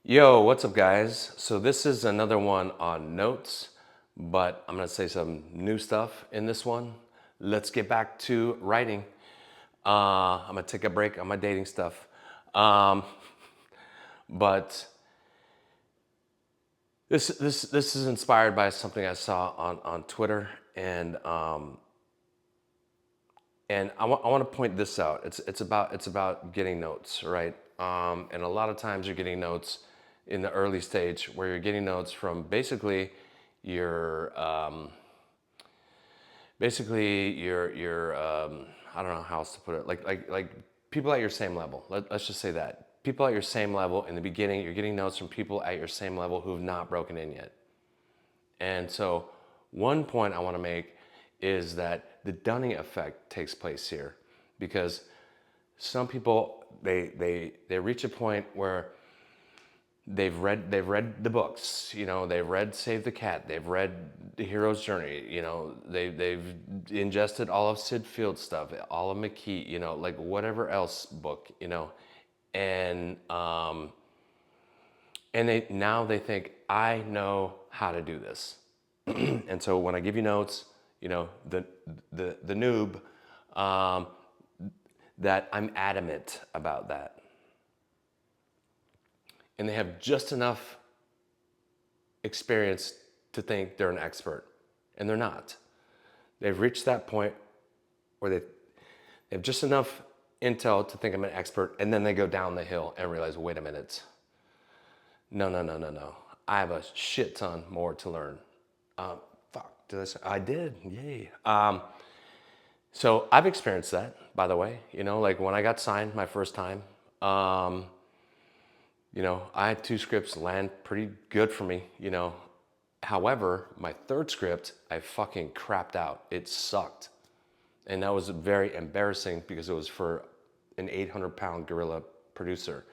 Yo, what's up, guys? So this is another one on notes, but I'm gonna say some new stuff in this one. Let's get back to writing. I'm gonna take a break on my dating stuff, um, but this is inspired by something I saw on Twitter, and I want to point this out. It's about getting notes, right? And a lot of times you're getting notes in the early stage where you're getting notes from your I don't know how else to put it, like people at your same level. Let's just say that people at your same level in the beginning, you're getting notes from people at your same level who've not broken in yet. And so, one point I want to make is that the Dunning effect takes place here, because some people they reach a point where they've read the books, they've read Save the Cat, they've read The Hero's Journey, they've ingested all of Sid Field's stuff, all of McKee, like whatever else book, and they think I know how to do this. And so when I give you notes, the noob, um, that I'm adamant about that. And they have just enough experience to think they're an expert, and they're not. They've reached that point where they have just enough intel to think I'm an expert, and then they go down the hill and realize, wait a minute, no, no, no, no, no. I have a shit ton more to learn. Fuck, did I say? I did, yay. So I've experienced that, by the way. Like when I got signed my first time, I had two scripts land pretty good for me. However, my third script, I fucking crapped out. It sucked. And that was very embarrassing because it was for an 800-pound gorilla producer.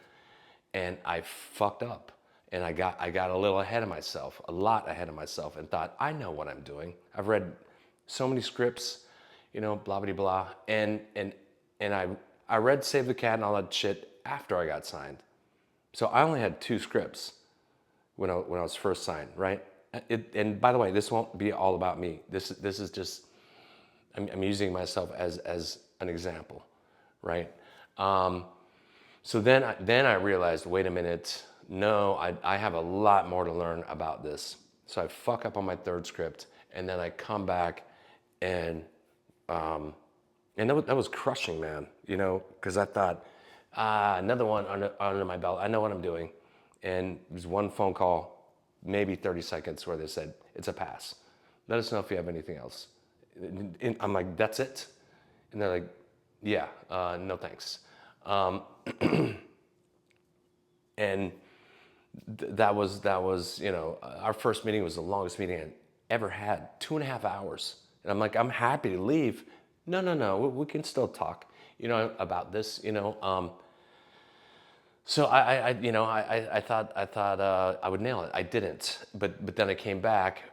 And I fucked up. And I got a little ahead of myself, a lot ahead of myself, and thought, I know what I'm doing. I've read so many scripts, blah, blah, blah. And I read Save the Cat and all that shit after I got signed. So I only had two scripts when I was first signed, right? And by the way, this won't be all about me. This is just I'm using myself as an example, right? So then I realized, wait a minute, no, I have a lot more to learn about this. So I fuck up on my third script, and then I come back, and that was crushing, man. Because I thought, another one under my belt. I know what I'm doing, and it was one phone call, maybe 30 seconds, where they said it's a pass. Let us know if you have anything else. And I'm like, that's it? And they're like, yeah, no thanks. And that was our first meeting was the longest meeting I ever had, 2.5 hours. And I'm like, I'm happy to leave. No, no, no, we can still talk, about this. So I thought I would nail it. I didn't, but then I came back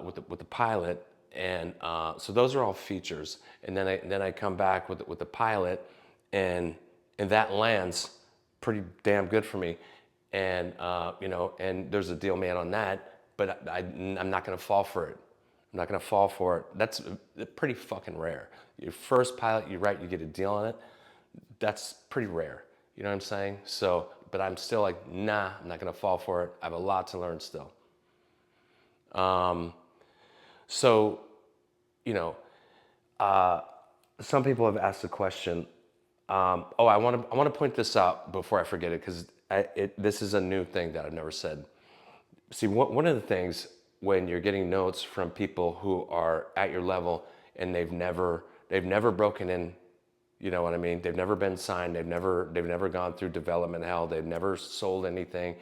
with the pilot, and so those are all features. And then I come back with the pilot, and that lands pretty damn good for me. And and there's a deal made on that, but I'm not gonna fall for it. I'm not gonna fall for it. That's pretty fucking rare. Your first pilot you write, you get a deal on it. That's pretty rare. You know what I'm saying? So, but I'm still like, nah, I'm not gonna fall for it. I have a lot to learn still. So, you know, some people have asked the question. I want to point this out before I forget it, because this is a new thing that I've never said. See, one of the things when you're getting notes from people who are at your level and they've never broken in, you know what I mean? They've never been signed. They've never gone through development hell. They've never sold anything.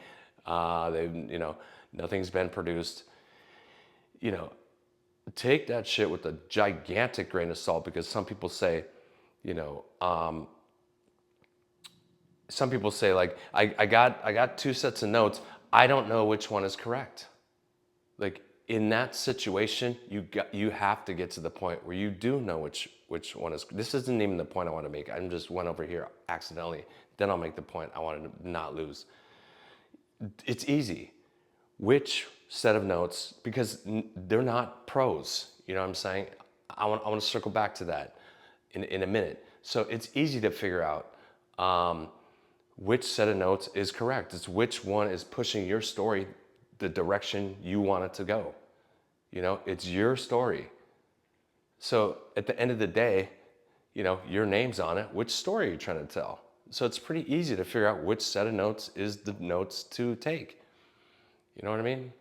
Nothing's been produced. You know, take that shit with a gigantic grain of salt, because you know, some people say like, I got two sets of notes. I don't know which one is correct. Like in that situation, you have to get to the point where you do know which one is. This isn't even the point I want to make. I just went over here accidentally. Then I'll make the point I wanted to not lose. it's easy. Which set of notes, because they're not pros, you know what I'm saying? I want to circle back to that in a minute. So it's easy to figure out which set of notes is correct. It's which one is pushing your story the direction you want it to go. You know, it's your story. So at the end of the day, you know, your name's on it. Which story are you trying to tell? So it's pretty easy to figure out which set of notes is the notes to take. You know what I mean?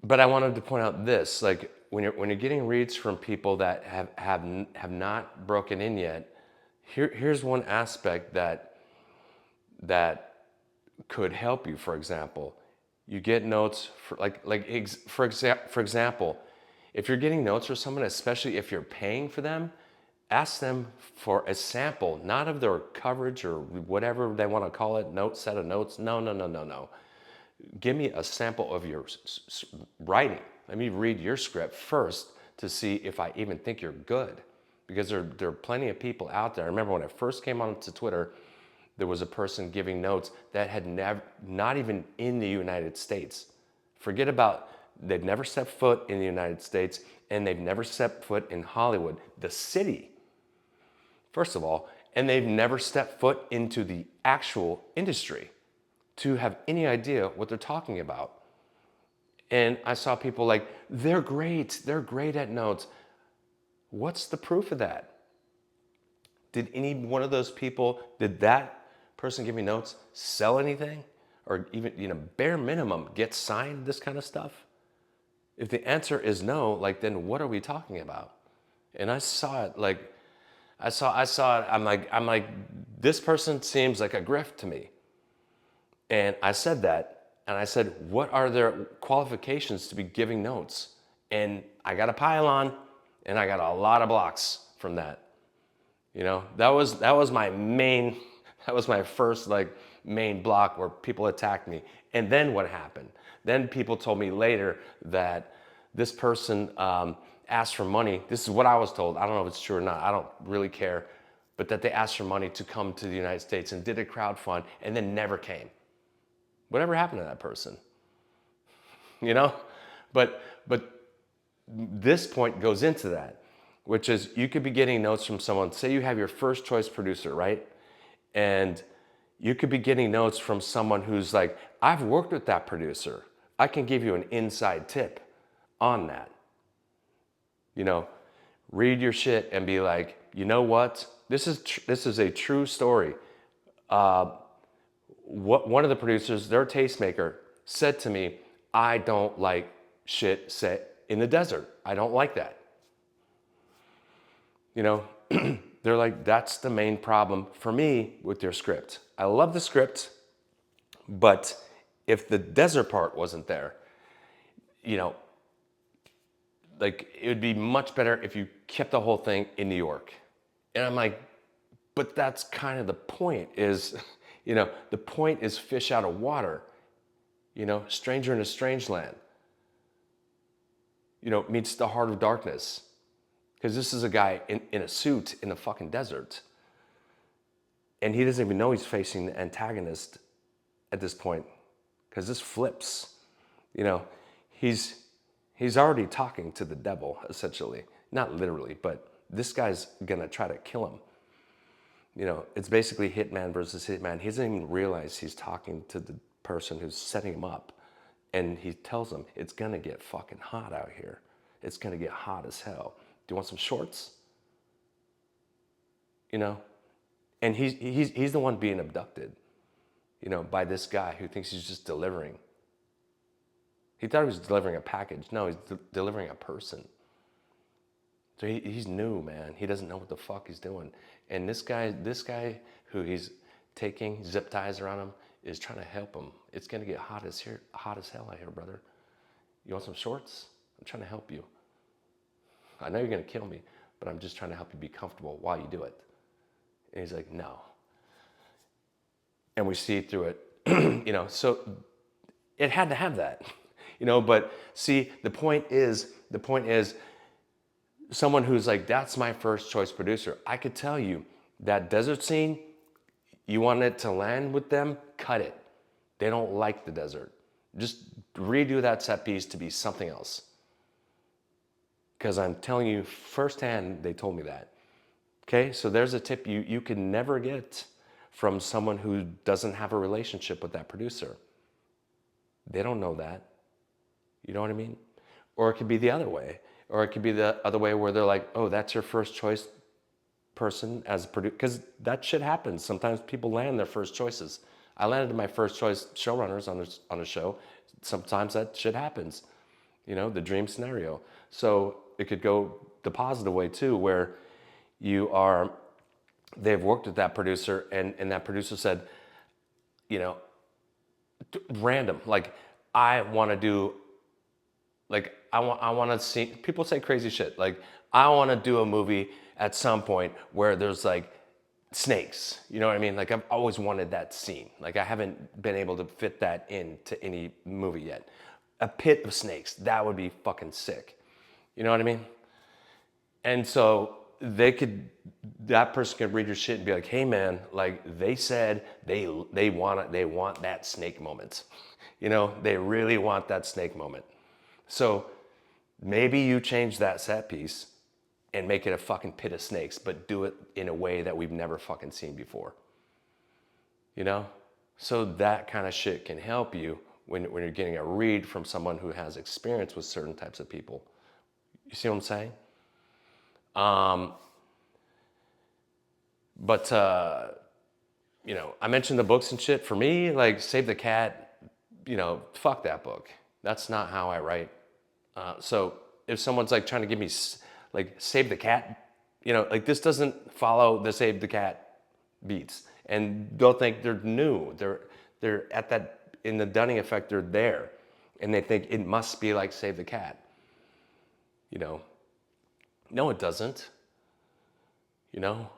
But I wanted to point out this, like when you're getting reads from people that have not broken in yet, here's one aspect that could help you. For example, you get notes for for example, if you're getting notes for someone, especially if you're paying for them, ask them for a sample, not of their coverage or whatever they want to call it, set of notes. No. Give me a sample of your writing. Let me read your script first to see if I even think you're good. Because there are plenty of people out there. I remember when I first came onto Twitter, there was a person giving notes that had not even in the United States. Forget about, they've never set foot in the United States, and they've never set foot in Hollywood, the city, first of all, and they've never stepped foot into the actual industry to have any idea what they're talking about. And I saw people like, they're great at notes. What's the proof of that? Did any one of those people, did that person give me notes, sell anything? Or even, you know, bare minimum, get signed, this kind of stuff? If the answer is no, like, then what are we talking about? And I saw it, like, I saw it, I'm like, this person seems like a grift to me. And I said that, and I said, what are their qualifications to be giving notes? And I got a pile and I got a lot of blocks from that. You know, that was my main, that was my first like main block where people attacked me. And then what happened? Then people told me later that this person asked for money. This is what I was told. I don't know if it's true or not. I don't really care. But that they asked for money to come to the United States and did a crowdfund and then never came. Whatever happened to that person? You know? But this point goes into that, which is you could be getting notes from someone. Say you have your first choice producer, right? And you could be getting notes from someone who's like, I've worked with that producer. I can give you an inside tip on that. You know, read your shit and be like, you know what? This is a true story. One of the producers, their tastemaker, said to me, I don't like shit set in the desert. I don't like that. You know, they're like, that's the main problem for me with your script. I love the script, but if the desert part wasn't there, you know, like it would be much better if you kept the whole thing in New York. And I'm like, but that's kind of the point is, you know, the point is fish out of water, you know, stranger in a strange land, you know, meets the heart of darkness. Because this is a guy in a suit in the fucking desert. And he doesn't even know he's facing the antagonist at this point. Because this flips, you know, he's already talking to the devil, essentially. Not literally, but this guy's gonna try to kill him. You know, it's basically hitman versus hitman. He doesn't even realize he's talking to the person who's setting him up. And he tells him, it's gonna get fucking hot out here. It's gonna get hot as hell. Do you want some shorts? You know? And he's the one being abducted, you know, by this guy who thinks he's just delivering. He thought he was delivering a package. No, he's delivering a person. So he's new, man. He doesn't know what the fuck he's doing. And this guy who he's taking zip ties around him is trying to help him. It's gonna get hot as hell out here, brother. You want some shorts? I'm trying to help you. I know you're gonna kill me, but I'm just trying to help you be comfortable while you do it. And he's like, no. And we see through it, you know, so it had to have that, you know, but see, the point is someone who's like, that's my first choice producer. I could tell you that desert scene, You want it to land with them? Cut it. They don't like the desert. Just redo that set piece to be something else. Because I'm telling you firsthand, they told me that. Okay, so there's a tip you can never get from someone who doesn't have a relationship with that producer. They don't know that. You know what I mean? Or it could be the other way. Or it could be the other way where they're like, oh, that's your first choice person as a producer. Because that shit happens. Sometimes people land their first choices. I landed my first choice showrunners on a show. Sometimes that shit happens. You know, the dream scenario. So it could go the positive way too, where they've worked with that producer and that producer said, you know, random, like, I want to do, like, I want to see, people say crazy shit, like, I want to do a movie at some point where there's like snakes, you know what I mean? Like, I've always wanted that scene. Like, I haven't been able to fit that into any movie yet. A pit of snakes, that would be fucking sick. You know what I mean? And so that person could read your shit and be like, hey man, like, they said they want that snake moment. You know, they really want that snake moment. So maybe you change that set piece and make it a fucking pit of snakes, but do it in a way that we've never fucking seen before. You know? So that kind of shit can help you when you're getting a read from someone who has experience with certain types of people. You see what I'm saying? But you know, I mentioned the books and shit. For me, like, Save the Cat, you know, fuck that book. That's not how I write. So if someone's like trying to give me like Save the Cat, you know, like, this doesn't follow the Save the Cat beats. And don't think they're new. They're at that, in the Dunning effect, they're there. And they think it must be like Save the Cat. You know, no, it doesn't. You know,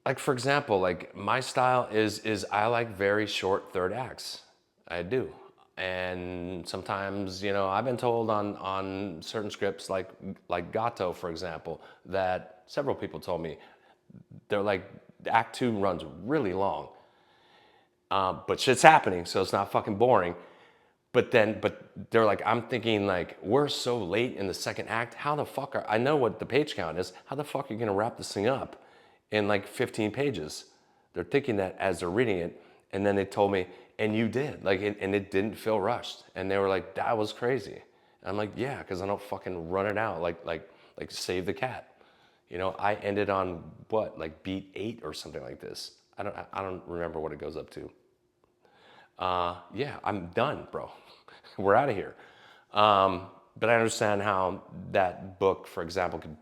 like, for example, like, my style is I like very short third acts. I do. And sometimes, you know, I've been told on certain scripts, like Gato, for example, that several people told me, they're like, Act 2 runs really long. But shit's happening, so it's not fucking boring. But they're like, I'm thinking, like, we're so late in the second act. How the fuck I know what the page count is. How the fuck are you gonna wrap this thing up in like 15 pages? They're thinking that as they're reading it. And then they told me, and you did, like, and it didn't feel rushed. And they were like, that was crazy. And I'm like, yeah, because I don't fucking run it out like Save the Cat. You know, I ended on what, like beat 8 or something like this. I don't remember what it goes up to. Yeah, I'm done, bro. We're out of here. But I understand how that book, for example, could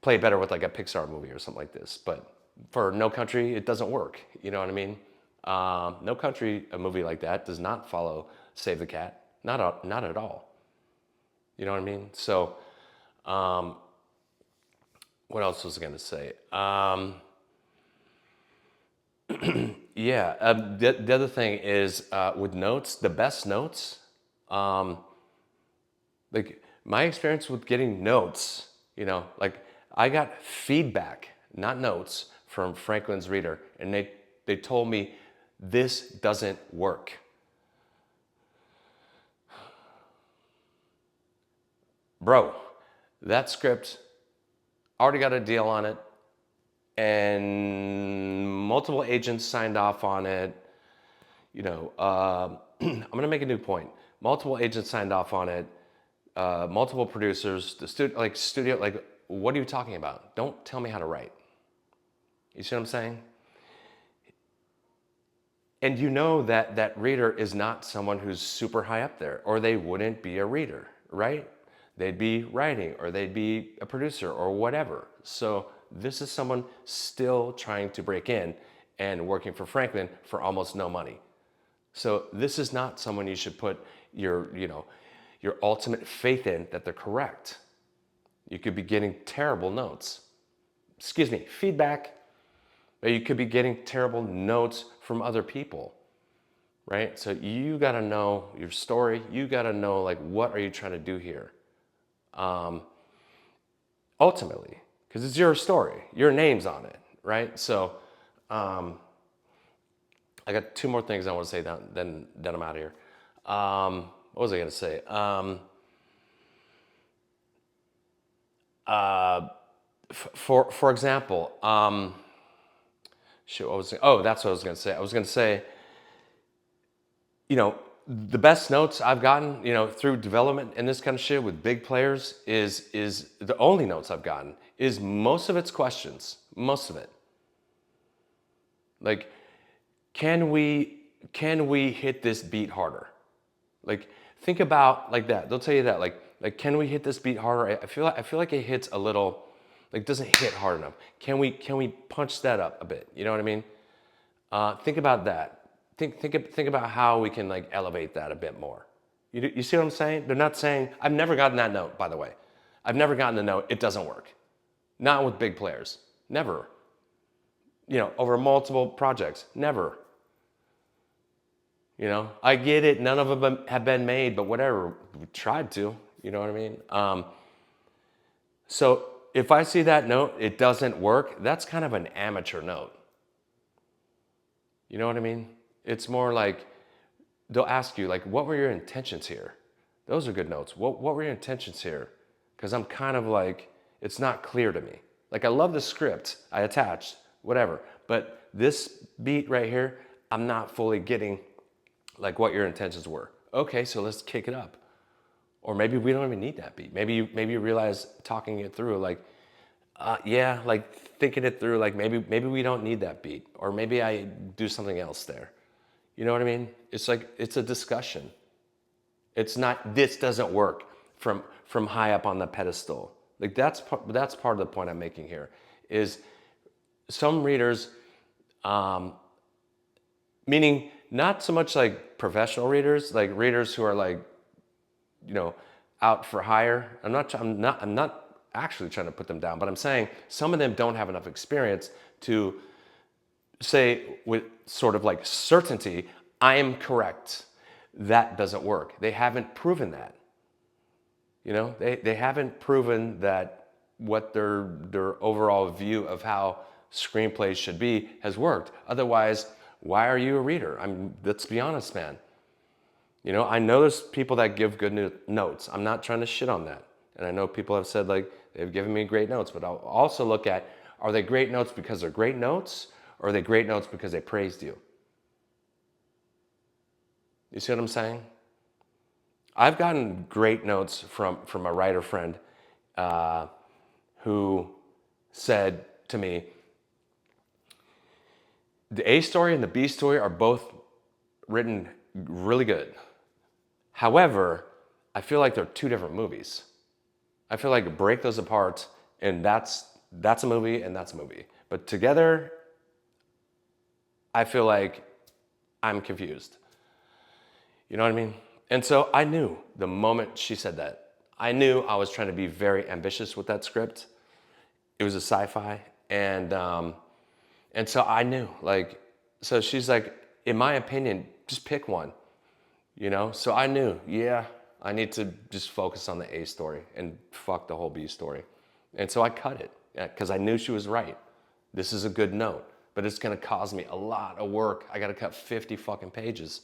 play better with like a Pixar movie or something like this. But for No Country, it doesn't work. You know what I mean? No Country, a movie like that, does not follow Save the Cat. Not at all. You know what I mean? So, what else was I going to say? Yeah, the other thing is with notes, the best notes, like, my experience with getting notes, you know, like, I got feedback, not notes, from Franklin's reader, and they told me this doesn't work. Bro, that script already got a deal on it, and multiple agents signed off on it. You know, I'm gonna make a new point. Multiple agents signed off on it. Multiple producers, the studio, like, what are you talking about? Don't tell me how to write. You see what I'm saying? And you know that that reader is not someone who's super high up there, or they wouldn't be a reader, right? They'd be writing, or they'd be a producer, or whatever. So this is someone still trying to break in and working for Franklin for almost no money. So this is not someone you should put your, you know, your ultimate faith in that they're correct. You could be getting terrible notes. Excuse me, feedback. Or you could be getting terrible notes from other people, right? So you got to know your story. You got to know, like, what are you trying to do here? Ultimately, because it's your story. Your name's on it, right? So I got two more things I want to say, then I'm out of here. What was I going to say? For example, shit, what was it? Oh, that's what I was going to say. I was going to say, you know, the best notes I've gotten, you know, through development and this kind of shit with big players is the only notes I've gotten is most of it's questions, most of it. Like, can we hit this beat harder? Like, think about like that. They'll tell you that, like, can we hit this beat harder? I feel like it hits a little, like, doesn't hit hard enough. Can we punch that up a bit? You know what I mean? Think about that. Think about how we can like elevate that a bit more. You see what I'm saying? They're not saying, I've never gotten that note, by the way. I've never gotten the note, it doesn't work. Not with big players. Never. You know, over multiple projects. Never. You know, I get it. None of them have been made, but whatever. We tried to. You know what I mean? So if I see that note, it doesn't work. That's kind of an amateur note. You know what I mean? It's more like they'll ask you, like, what were your intentions here? Those are good notes. What were your intentions here? Because I'm kind of like, it's not clear to me. Like, I love the script I attached, whatever. But this beat right here, I'm not fully getting like what your intentions were. Okay, so let's kick it up. Or maybe we don't even need that beat. Maybe you realize talking it through, like, yeah, like thinking it through, like maybe we don't need that beat. Or maybe I do something else there. You know what I mean? It's like, it's a discussion. It's not, this doesn't work from high up on the pedestal. Like that's part of the point I'm making here is some readers, meaning not so much like professional readers, like readers who are like, you know, out for hire. I'm not actually trying to put them down, but I'm saying some of them don't have enough experience to say with sort of like certainty, I am correct. That doesn't work. They haven't proven that. You know, they haven't proven that what their overall view of how screenplays should be has worked. Otherwise, why are you a reader? Let's be honest, man. You know, I know there's people that give good notes. I'm not trying to shit on that. And I know people have said like, they've given me great notes, but I'll also look at, are they great notes because they're great notes? Or are they great notes because they praised you? You see what I'm saying? I've gotten great notes from a writer friend who said to me, the A story and the B story are both written really good. However, I feel like they're two different movies. I feel like break those apart and that's a movie and that's a movie. But together, I feel like I'm confused. You know what I mean? And so I knew the moment she said that, I knew I was trying to be very ambitious with that script. It was a sci-fi, and so I knew, like, so she's like, in my opinion, just pick one, you know? So I knew, yeah, I need to just focus on the A story and fuck the whole B story. And so I cut it, because I knew she was right. This is a good note, but it's gonna cause me a lot of work. I gotta cut 50 fucking pages.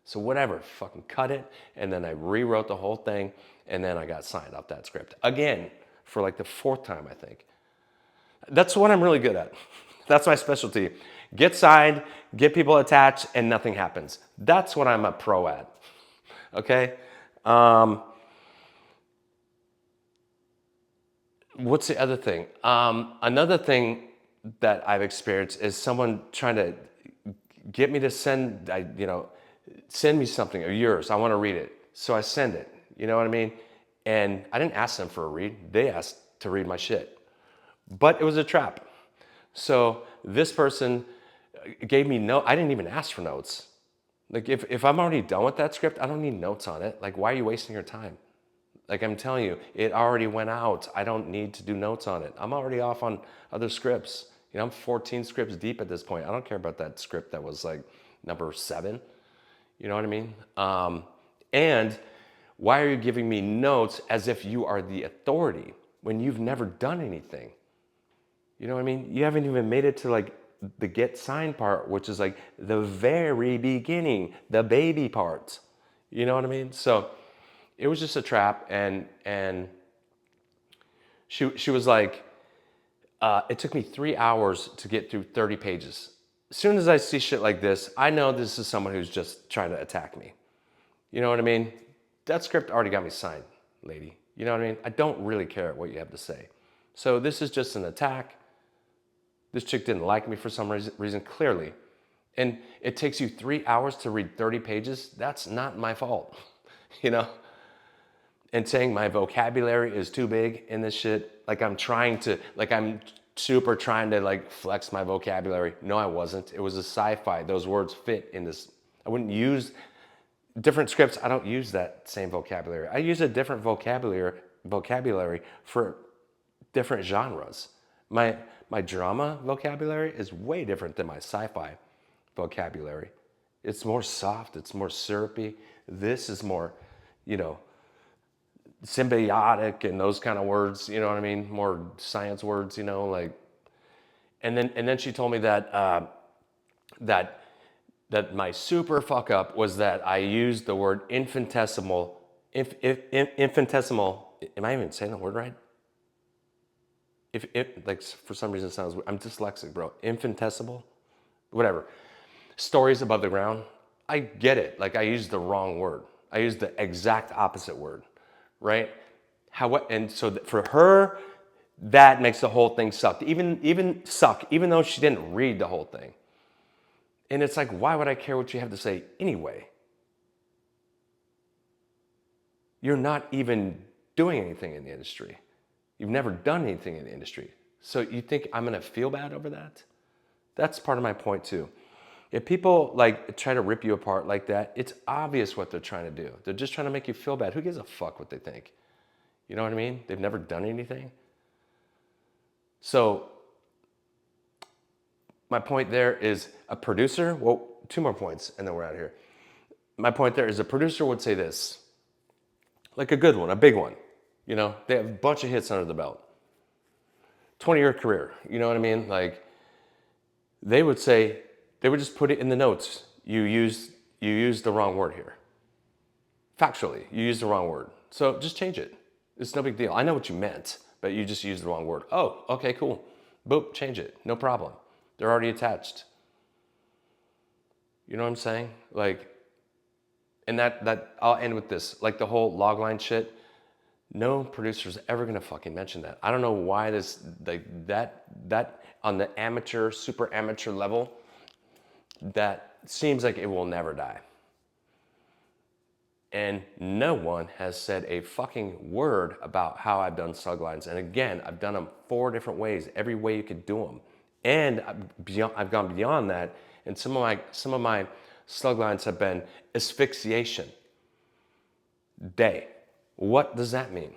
So whatever, fucking cut it, and then I rewrote the whole thing, and then I got signed off that script. Again, for like the 4th time, I think. That's what I'm really good at. That's my specialty. Get signed, get people attached, and nothing happens. That's what I'm a pro at, okay? What's the other thing? Another thing that I've experienced is someone trying to get me to send me something of yours. I want to read it. So I send it. You know what I mean? And I didn't ask them for a read. They asked to read my shit. But it was a trap. So this person gave me I didn't even ask for notes. Like if I'm already done with that script, I don't need notes on it. Like, why are you wasting your time? Like, I'm telling you, it already went out. I don't need to do notes on it. I'm already off on other scripts. You know, I'm 14 scripts deep at this point. I don't care about that script that was like number 7. You know what I mean? And why are you giving me notes as if you are the authority when you've never done anything? You know what I mean? You haven't even made it to like the get signed part, which is like the very beginning, the baby part. You know what I mean? So it was just a trap, and she was like, it took me 3 hours to get through 30 pages. As soon as I see shit like this, I know this is someone who's just trying to attack me. You know what I mean? That script already got me signed, lady. You know what I mean? I don't really care what you have to say. So this is just an attack. This chick didn't like me for some reason, clearly. And it takes you 3 hours to read 30 pages. That's not my fault, you know? And saying my vocabulary is too big in this shit, like I'm super trying to like flex my vocabulary. No, I wasn't. It was a sci-fi. Those words fit in this. I wouldn't use different scripts. I don't use that same vocabulary. I use a different vocabulary for different genres. My drama vocabulary is way different than my sci-fi vocabulary. It's more soft, it's more syrupy. This is more, you know, symbiotic and those kind of words, you know what I mean? More science words, you know, like. And then she told me that that my super fuck up was that I used the word infinitesimal. Infinitesimal. Am I even saying the word right? If like for some reason it sounds weird. I'm dyslexic, bro. Infinitesimal, whatever. Stories above the ground. I get it. Like I used the wrong word. I used the exact opposite word, right? And so for her, that makes the whole thing suck. Even though she didn't read the whole thing. And it's like, why would I care what you have to say anyway? You're not even doing anything in the industry. You've never done anything in the industry. So you think I'm gonna feel bad over that? That's part of my point too. If people like try to rip you apart like that, it's obvious what they're trying to do. They're just trying to make you feel bad. Who gives a fuck what they think? You know what I mean? They've never done anything. So my point there is a producer, well, 2 more points and then we're out of here. My point there is a producer would say this, like a good one, a big one. You know, they have a bunch of hits under the belt. 20-year career, you know what I mean? Like, they would just put it in the notes. You used the wrong word here. Factually, you used the wrong word. So just change it. It's no big deal. I know what you meant, but you just used the wrong word. Oh, okay, cool. Boop, change it. No problem. They're already attached. You know what I'm saying? Like, and that I'll end with this. Like the whole logline shit. No producer's ever gonna fucking mention that. I don't know why this, like that on the amateur, super amateur level, that seems like it will never die. And no one has said a fucking word about how I've done sluglines. And again, I've done them 4 different ways, every way you could do them. And I've gone beyond that. And some of my sluglines have been asphyxiation. Day. What does that mean?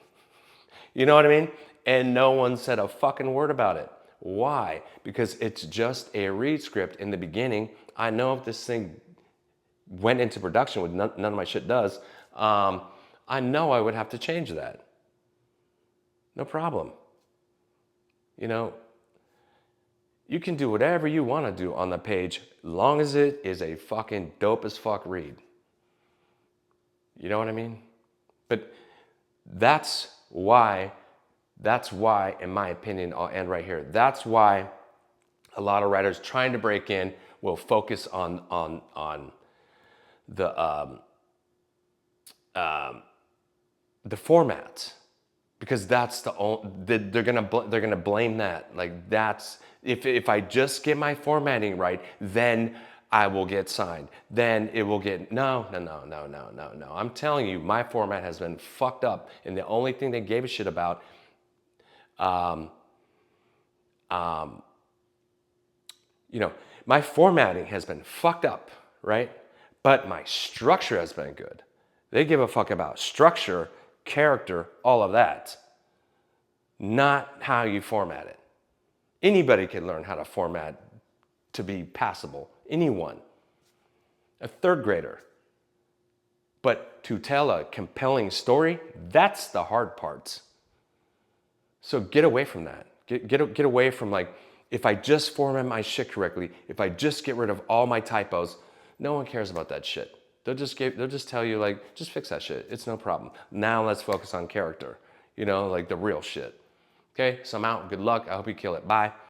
You know what I mean? And no one said a fucking word about it. Why? Because it's just a read script in the beginning. I know if this thing went into production, with none of my shit does, I know I would have to change that. No problem. You know, you can do whatever you want to do on the page, long as it is a fucking dope as fuck read. You know what I mean? But that's why, in my opinion, I'll end right here. That's why a lot of writers trying to break in will focus on the format, because that's they're gonna blame that. Like that's if I just get my formatting right, then I will get signed. Then it will get no. I'm telling you, my format has been fucked up, and the only thing they gave a shit about, you know, my formatting has been fucked up, right? But my structure has been good. They give a fuck about structure, character, all of that, not how you format it. Anybody can learn how to format to be passable. Anyone. A 3rd grader. But to tell a compelling story, that's the hard parts. So get away from that. Get away from like, if I just format my shit correctly, if I just get rid of all my typos, no one cares about that shit. They'll just tell you like, just fix that shit. It's no problem. Now let's focus on character, you know, like the real shit. Okay, so I'm out. Good luck. I hope you kill it. Bye.